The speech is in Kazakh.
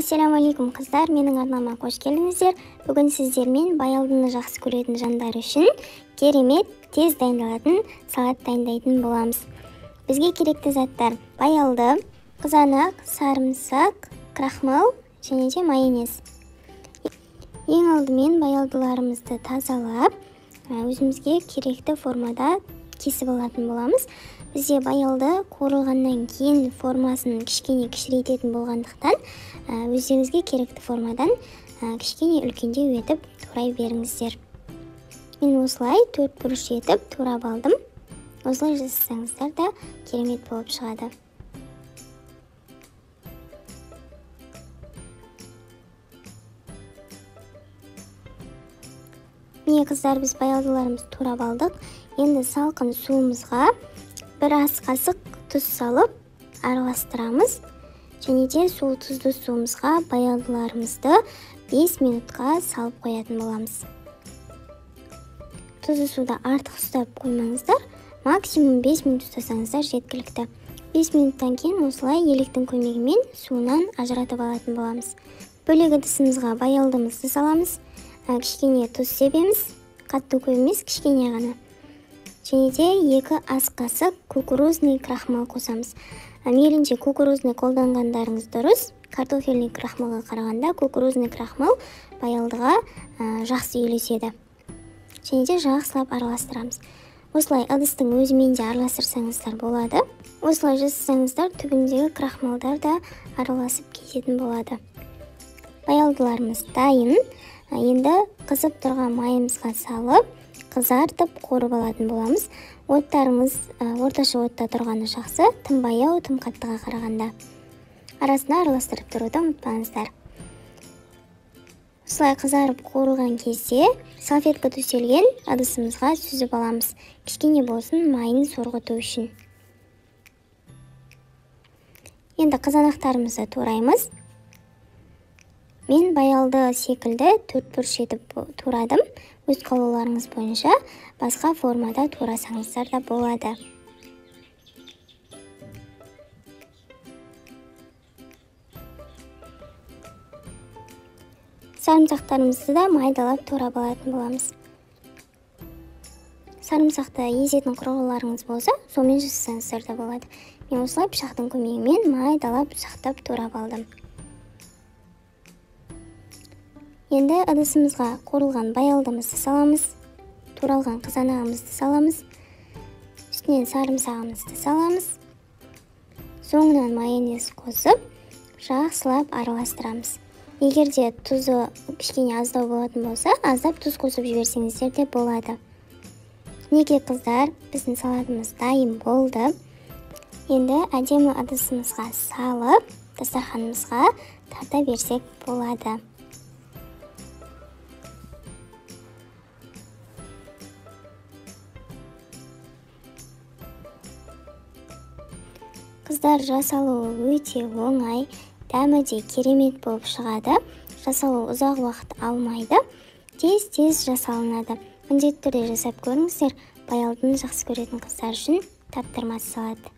Ассаламу алейкум қыздар, менің арнама қош келдіңіздер. Бүгін сіздермен баялдыны жақсы көретін жандар үшін керемет, тез дайындалатын салат дайындайтын боламыз. Бізге керекті заттар: баялды, қызанақ, сарымсақ, крахмал және де майонез. Ең алдымен баялдыларымызды тазалап, өзімізге керекті формада кесіп алатын боламыз. Бізде баялды қуырылғаннан кейін формасын кішкене кішірейтетін болғандықтан, өздеріңізге керекті формадан кішкене үлкендеу етіп турай беріңіздер. Мен осылай 4 бұрыш етіп турап алдым. Осылай жасасаңыздар да керемет болып шығады. Міне қыздар, біз баялдыларымызды турап алдық. Енді салқын суымызға 1 ас қасық тұз салып араластырамыз. Және де сол тұзды суымызға баялдыларымызды 5 минутқа салып қоятын боламыз. Тұзды суда артық ұстап қоймаңыздар. Максимум 5 минут ұстасаңыздар жеткілікті. 5 минуттан кейін осылай електің көмегімен суынан ажыратып алатын боламыз. Бөлек ыдысымызға баялдымызды саламыз. Кішкене тұз себеміз. Қатты көп емес, кішкене ғана. Және де 2 ас қасық кукурузный крахмал қосамыз. Мейлінше кукурузный қолданғандарыңыз дұрыс. Картофельный крахмалға қарағанда кукурузный крахмал баялдыға жақсы үйлеседі. Және де жақсылап араластырамыз. Осылай ыдыстың өзімен де араластырсаңыздар болады. Осылай жасасаңыздар түбіндегі крахмалдар да араласып кететін болады. Баялдыларымыз дайын. Енді қызып тұрған майымызға салып, қызартып қорып алатын боламыз. Оттарымыз орташа отта тұрғаны жақсы, тым баяу, тым қаттыға қарағанда. Арасына араластырып тұруды ұмытпаңыздар. Осылай қызарып қорылған кезде салфетка төселген ыдысымызға сүзіп аламыз. Кішкене болсын майын сорғыту үшін. Енді қызанақтарымызды тураймыз. Мен баялды секілді 4 бұрыш етіп турадым. Өз қалауларыңыз бойынша басқа формада турасаңыздар да болады. Сарымсақтарымызды да майдалап турап алатын боламыз. Сарымсақты езетін құрылғыларыңыз болса, сонымен жасасаңыздар да болады. Мен осылай пышақтың көмегімен майдалап ұсақтап турап алдым. Енді ыдысымызға қуырылған баялдымызды саламыз. Туралған қызанағымызды саламыз. Үстінен сарымсағымызды саламыз. Соңынан майонез қосып, жақсылап араластырамыз. Егер де тұзы кішкене аздау болатын болса, аздап тұз қосып жіберсеңіздер де болады. Неге қыздар, біздің салатымыз дайын болды. Енді әдемі ыдысымызға салып, дастарханымызға тарта берсек болады. Қыздар, жасалуы өте оңай, дәмі де керемет болып шығады. Жасалу ұзақ уақыт алмайды. Тез жасалынады. Міндетті түрде жасап көріңіздер. Баялдыны жақсы көретін қыздар үшін таптырмас салат.